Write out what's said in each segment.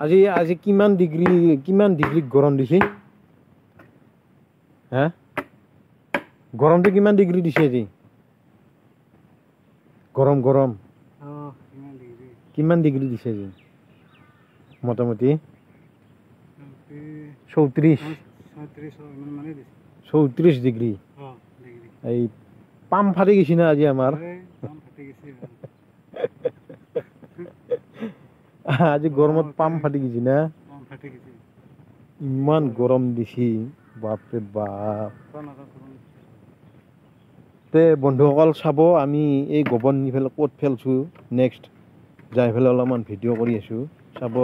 আজি আজি কিমান ডিগ্ৰী গৰম দিছে হা গৰমটো কিমান ডিগ্ৰী দিছে আজি গৰম কিমান ডিগ্ৰী দিছে আজি মোটামুটি 34 ডিগ্ৰী এই পাম ফাটি গৈছে না আজি আমাৰ আজি গৰমত পাম ফাটি গৈছে না ইমান গৰম দিছে বাপৰে বাপ তে বন্ধুসকল চাব আমি এই গোবৰ নি পেলাই ক'ত ফেলছোঁ নেক্সট যাই পেলাই অলপমান ভিডিঅ' কৰি আছোঁ চাব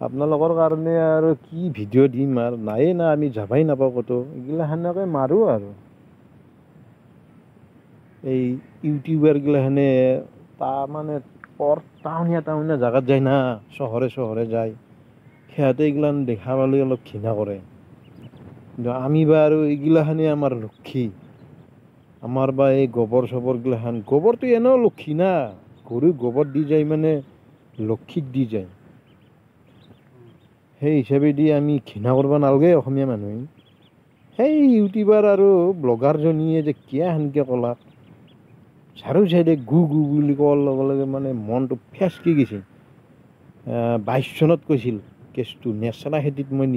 আপোনালোকৰ কাৰণে আৰু কি ভিডিঅ' দিম আৰু নায়ে না আমি যাবাই নাপাওঁ ক'তো এইগিলা সেনেকৈ মাৰোঁ আৰু এই ইউটিউবাৰগিলাখানে তাৰমানে পৰ টাউনীয়া জেগাত যায় না চহৰে যায় সিহঁতে এইগিলান দেখা পালে অলপ ঘৃণা কৰে কিন্তু আমি বা আৰু এইগিলাখানে আমাৰ লক্ষী আমাৰ বা এই গোবৰ চবৰগিলাখান গোবৰটো এনেও লক্ষী না গৰু গোবৰ দি যায় মানে লক্ষীক দি যায় সেই হিচাপেদি আমি ঘৃণা কৰিব নালাগে অসমীয়া মানুহে সেই ইউটিউবাৰ আৰু ব্লগাৰজনীয়ে যে কিয় সেনেকৈ ক'লাক চাৰো চাইডে গু বুলি কোৱাৰ লগে লগে মানে মনটো ফেচকি গৈছে 22 চনত কৈছিল কেছটো নেচেৰা খেতিত মই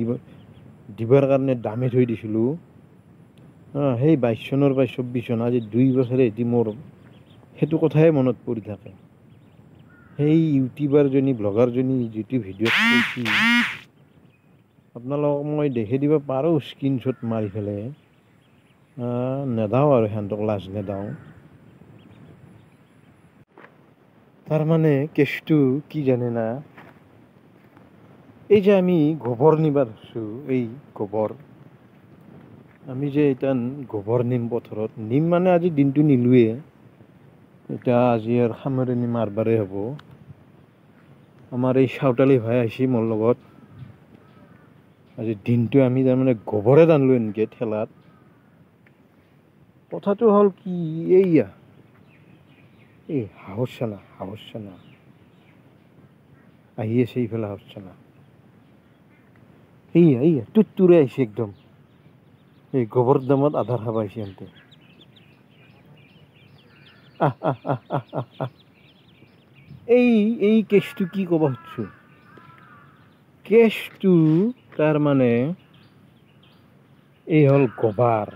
দিবৰ কাৰণে দামে থৈ দিছিলোঁ সেই 22 চনৰ পৰা 24 চন আজি 2 বছৰে এটি মোৰ সেইটো কথাই মনত পৰি থাকে সেই ইউটিউবাৰজনী ব্লগাৰজনী যিটো ভিডিঅ'ত কৈছিল আপোনালোকক মই দেখি দিব পাৰোঁ স্ক্ৰীনশ্বট মাৰি পেলাই নেদাওঁ আৰু সিহঁতক লাজ নেদাওঁ তাৰমানে কেছটো কি জানে না এই যে আমি গোবৰ নিবা ধৰছোঁ এই গোবৰ আমি যে এতিয়া গোবৰ নিম পথাৰত নিম মানে আজি দিনটো নিলোৱে এতিয়া আজি আৰু সামৰণি মাৰবাৰে হ'ব আমাৰ এই চাউতালী ভাই আহিছে মোৰ লগত আজি দিনটো আমি তাৰমানে গোবৰে টানলোঁ এনেকৈ ঠেলাত কথাটো হ'ল কি এইয়া এই হাঁহৰ চানা আহি আছে এইফালে হাঁহৰ চানা এইয়া তুৰে আহিছে একদম এই গোবৰ দামত আধাৰ খাব আহিছে সিহঁতে এই কেছটো কি ক'ব খুজিছোঁ কেছটো তাৰমানে এই হ'ল গোবৰ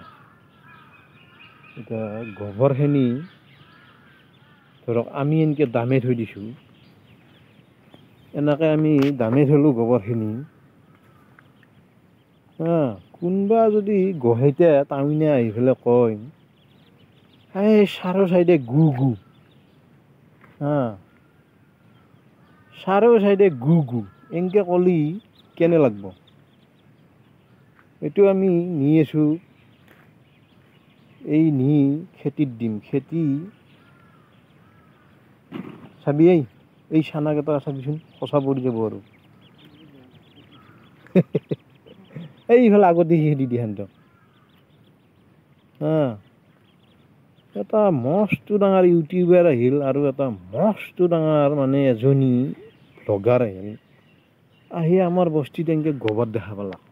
এতিয়া গোবৰখিনি ধৰক আমি এনেকৈ দামে থৈ দিছোঁ এনেকৈ আমি দামে থলোঁ গোবৰখিনি কোনোবা যদি গহেতে টাউনে আহি পেলাই কয় এই চাৰো চাইডে গু চাৰো চাইডে গু এনেকৈ ক'লি কেনে লাগব এইটো আমি নি আছোঁ এই নি খেতিত দিম খেতি চাবি এই চানাকেইটা চাবিচোন সঁচা পৰি যাব আৰু এইফালে আগতে খেদি দিয়ে সিহঁতক এটা মস্ত ডাঙৰ ইউটিউবাৰ আহিল আৰু এটা মস্ত ডাঙৰ মানে এজনী ব্লগাৰ আহিল আহি আমাৰ বস্তিত এনেকৈ গোবৰ দেখা পালাক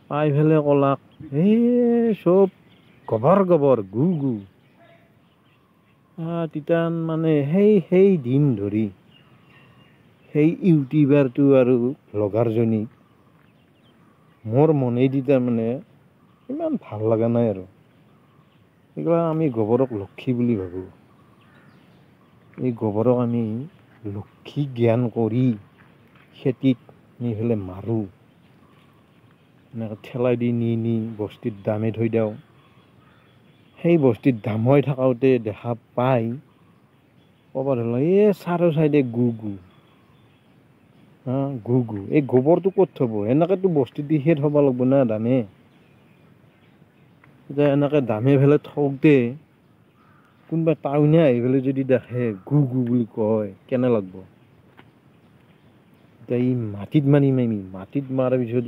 পাই পেলাই ক'লাক এই চব গোবৰ গু তিতান মানে সেই দিন ধৰি সেই ইউটিউবাৰটো আৰু ব্লগাৰজনী মোৰ মনেদি তাৰমানে ইমান ভাল লগা নাই আৰু এইগিলা আমি গোবৰক লক্ষী বুলি ভাবোঁ এই গোবৰক আমি লক্ষী জ্ঞান কৰি খেতিত নি পেলাই মাৰোঁ এনেকৈ ঠেলাই দি নি বস্তিত দামে থৈ দিওঁ সেই বস্তিত দাম হৈ থাকোঁতে দেখা পাই ক'ব ধৰিলে এই চাৰো চাইডে গু এই গোবৰটো ক'ত থ'ব এনেকৈতো বস্তু দি সেই থ'ব লাগিব না দামে এতিয়া এনেকৈ দামে পেলাই থওঁতে কোনোবা টাউনে আহি পেলাই যদি দেখে গু বুলি কয় কেনে লাগব এতিয়া ই মাটিত মাটিত মাৰাৰ পিছত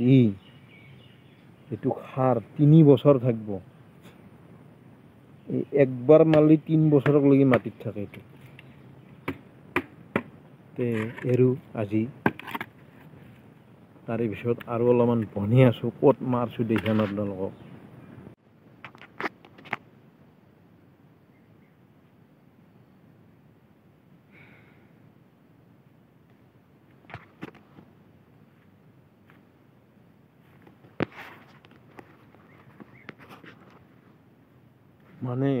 এইটো সাৰ 3 বছৰ থাকিব একবাৰ মাৰলি 3 বছৰলৈকে মাটিত থাকে এইটো ইয়াতে এৰো আজি তাৰে পিছত আৰু অলপমান বনি আছোঁ ক'ত মাৰছোঁ দেখাম আপোনালোকক মানে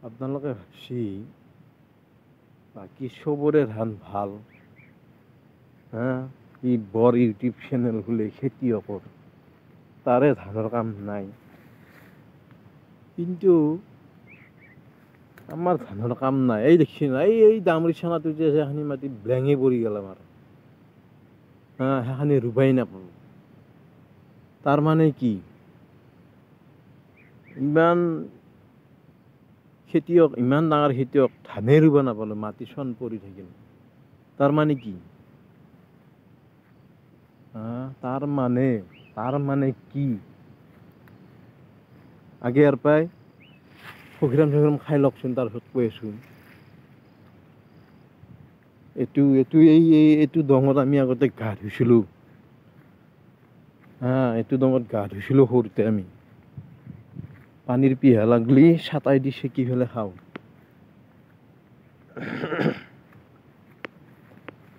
আপোনালোকে ভাবছি বাকী চবৰে ধান ভাল হা ই বৰ ইউটিউব চেনেল খুলে খেতিয়কৰ তাৰে ধানৰ কাম নাই কিন্তু আমাৰ ধানৰ কাম নাই এই দেখছি না এই দামৰি চানাটো যে আছে সেইখিনি মাটি ব্লেঙে পৰি গ'ল আমাৰ হা সেইখিনি ৰুবাই নাপালোঁ তাৰমানে কি ইমান খেতিয়ক ইমান ডাঙৰ খেতিয়ক ধানে ৰুব নাপালোঁ মাটি চন পৰি থাকিল তাৰমানে কি তাৰ মানে কি আগে ইয়াৰ পৰাই সঘিৰাম খাই লওকচোন তাৰপিছত কৈ আছোঁ এইটো দঙত আমি আগতে গা ধুইছিলোঁ এইটো দঙত গা ধুইছিলোঁ সৰুতে আমি পানীৰ পিহা লাগলি ছাটাই দি চেকি পেলাই খাওঁ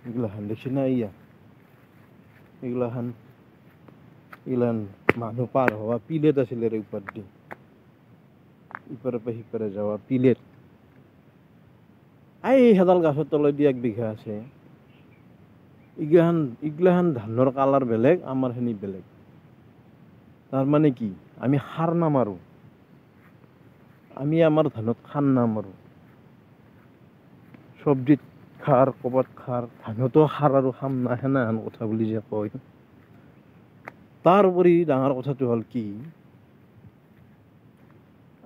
এইগিলাখান দেখছি না এইগিলাখান মানুহ পাৰ হোৱা পিলেট আছিলে ওপৰ দি ইপাৰৰ পৰা সিপাৰে যাৱা পিলেট এই সেডাল গাছৰ তলত দি 1 বিঘা আছে এইগিলাখান ধানৰ কালাৰ বেলেগ আমাৰ খিনি বেলেগ তাৰমানে কি আমি সাৰ নামাৰোঁ আমি আমাৰ ধানত খাৰ নামাৰোঁ চব্জিত খাৰ ক'ৰবাত খাৰ ধানতো খাৰ আৰু খাম না সেনেহান কথা বুলি যে কয় তাৰ উপৰি ডাঙৰ কথাটো হ'ল কি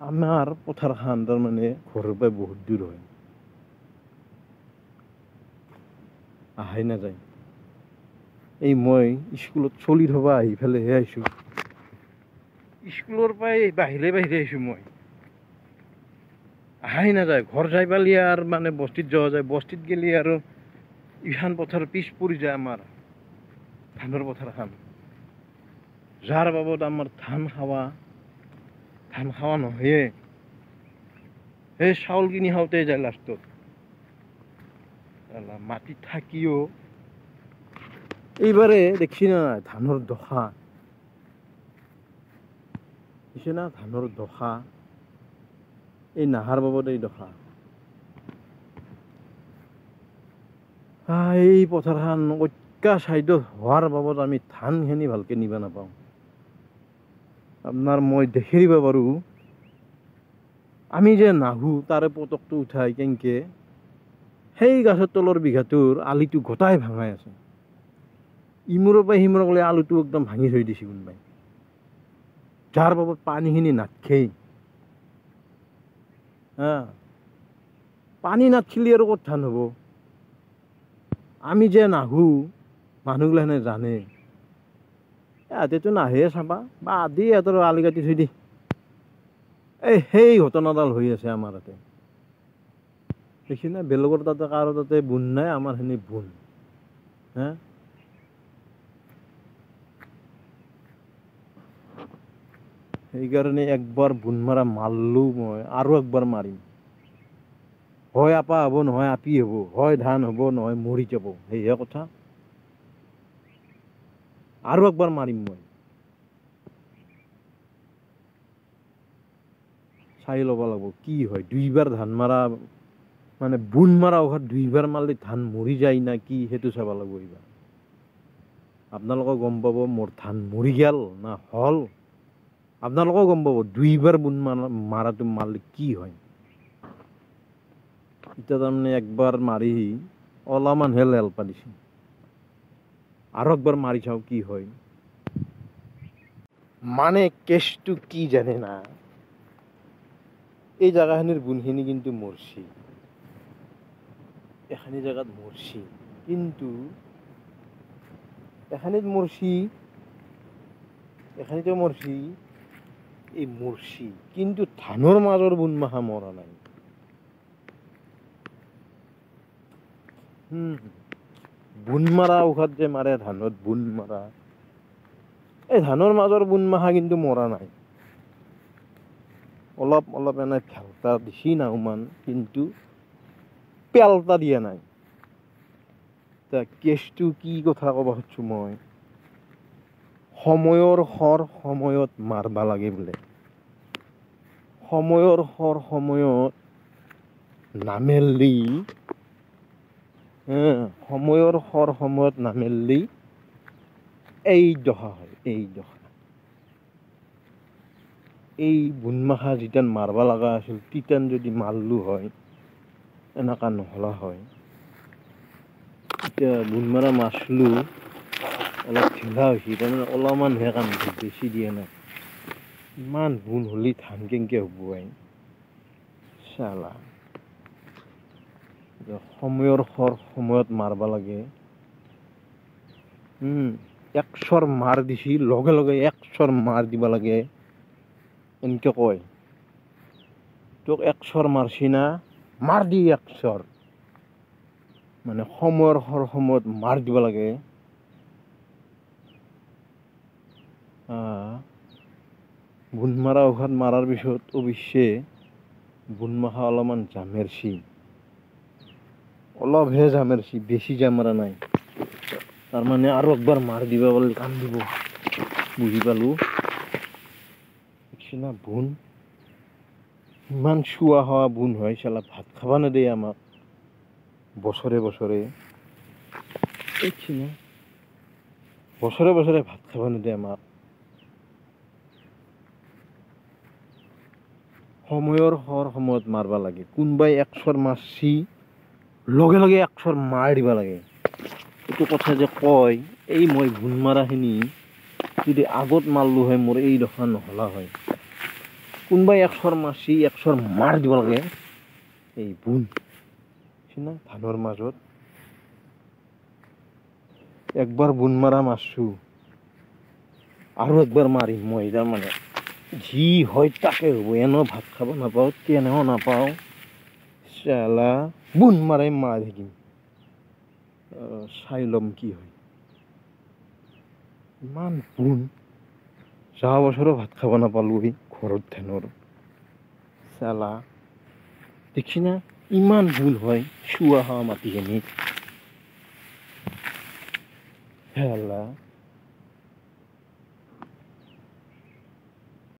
আমাৰ পথাৰখন তাৰমানে ঘৰৰ পৰা বহুত দূৰ হয় আহাই নাযায় এই মই স্কুলত চলি থবা আহি পেলাইহে আহিছোঁ স্কুলৰ পৰাই বাহিৰে আহিছোঁ মই আহাই নাযায় ঘৰ যাই পালি আৰু মানে বস্তিত যোৱা যায় বস্তিত গেলি আৰু ইখান পথাৰ পিছ পৰি যায় আমাৰ ধানৰ পথাৰখন যাৰ বাবদ আমাৰ ধান খাৱা নহয়ে সেই চাউল কিনি খাওঁতে যায় লাষ্টত মাটিত থাকিও এইবাৰে দেখছি না ধানৰ দশা দিছে না ধানৰ দশা এই নাহাৰ বাবদ এই দশা এই পথাৰখন ঐক্যা চাইডত হোৱাৰ বাবদ আমি ধানখিনি ভালকৈ নিব নাপাওঁ আপোনাৰ মই দেখি দিব পাৰোঁ আমি যে নাহো তাৰে পতকটো উঠাই কেনেকৈ সেই গাছৰ তলৰ বিঘাটোৰ আলিটো গোটাই ভাঙাই আছে ইমূৰৰ পৰা সিমূৰক লৈ আলুটো একদম ভাঙি থৈ দিছে কোনোবাই যাৰ বাবদ পানীখিনি নাথকেই পানী নাথকিলে আৰু ক'ত ধান হ'ব আমি যে নাহো মানুহগিলাখনে জানে ইহঁতেতো নাহে চাবা বা আদি ইহঁতৰ আলি কাটি থৈ দি সেই ঘটনাডাল হৈ আছে আমাৰ তাতে দেখি না বেলেগৰ তাতে কাৰো তাতে বুন নাই আমাৰ খিনি বুন সেইকাৰণে একবাৰ বুন মাৰা মাৰলোঁ মই আৰু একবাৰ মাৰিম হয় আপা হ'ব নহয় আপি হ'ব হয় ধান হ'ব নহয় মৰি যাব সেইহে কথা আৰু একবাৰ মাৰিম মই চাই ল'ব লাগিব কি হয় 2বাৰ ধান মাৰা মানে বুন মাৰা ঔষধ 2বাৰ মাৰিলে ধান মৰি যায় না কি সেইটো চাব লাগিব এইবাৰ আপোনালোকে গম পাব মোৰ ধান মৰি গেল না হ'ল আপোনালোকেও গম পাব 2বাৰ বুন মাৰাটো মাৰিলে কি হয় এতিয়া তাৰমানে একবাৰ মাৰি অলপমানহে লেলপা দিছে আৰু একবাৰ মাৰি চাওঁ কি হয় মানে কেছটো কি জানে না এই জাগাখিনিৰ বুনখিনি কিন্তু মৰছি এখানি জাগাত মৰছি কিন্তু এখানিত মৰছি এখানিতো মৰছি এই মৰছি কিন্তু ধানৰ মাজৰ বুন মাখা মৰা নাই বুন মাৰা ঔষধ যে মাৰে ধানত বুন মাৰা, এই ধানৰ মাজৰ বুন মাহা কিন্তু মৰা নাই। অলপ অলপ এনে ভেলতা দিছি নাওমান, কিন্তু পেলতা দিয়া নাই। তা কেছটো কি কথা ক'ব খুজিছো মই, সময়ৰ খৰ সময়ত মাৰবা লাগে বোলে। সময়ৰ খৰ সময়ত নামেলি, সময়ৰ খৰ সময়ত নামেলি এই দশা হয়, এই দশা। এই বুনমাখা যেতিয়ান মাৰবা লগা আছিল, তিতান যদি মাৰলো হয়, এনেকা নহলা হয়। এতিয়া বুন মাৰা মাছলো অলপ ঢিলা হৈছে, তাৰমানে অলপমানহে কামটো, বেছি দিয়া নাই। ইমান বুন হ'লে ধান কেনেকে হ'ব আই চালা। সময়ৰ খৰ সময়ত মাৰবা লাগে। একচৰ মাৰ দিছি, লগে লগে একচৰ মাৰ দিবা লাগে, এনেকে কয়। তোক একচৰ মাৰছি না, মাৰ দি একচৰ। মানে সময়ৰ খৰ সময়ত মাৰ দিব লাগে। বুন মাৰা ঔষধ মাৰাৰ পিছত অৱশ্যে বুন মাখা অলপমান জামেৰছি, অলপহে জামেৰছি, বেছি জামৰা নাই। তাৰমানে আৰু একবাৰ মাৰ দিবা পাৰলি কাম দিব, বুজি পালো। দেখছি না বুন, ইমান চুৱা খোৱা বুন হয় চালা, ভাত খাবা নেদেই আমাক বছৰে বছৰে। দেখছি না বছৰে বছৰে ভাত খাবা নেদে আমাক। সময়ৰ খৰ সময়ত মাৰবা লাগে। কোনোবাই একচৰ মাৰছি, লগে লগে একচৰ মাৰ দিবা লাগে। এইটো কথা যে কয়, এই মই বুন মাৰাখিনি যদি আগত মাৰলো হয়, মোৰ এই দশা নহলা হয়। কোনোবাই একচৰ মাৰছি, একচৰ মাৰ দিব লাগে, এই বুন না ধানৰ মাজত। একবাৰ বুন মাৰা মাৰছো, আৰু একবাৰ মাৰিম মই, তাৰমানে যি হয় তাকে হ'ব। এনেও ভাত খাব নাপাওঁ, তেনেও নাপাওঁ চালা, বুন মাৰাই মাৰি থাকিম। চাই ল'ম কি হয়। ইমান বুন, যোৱা বছৰো ভাত খাব নাপালো ঘৰত ধানৰ চালা। দেখছি না ইমান বুন হয় চুৱা খোৱা মাটিখিনিত চালা।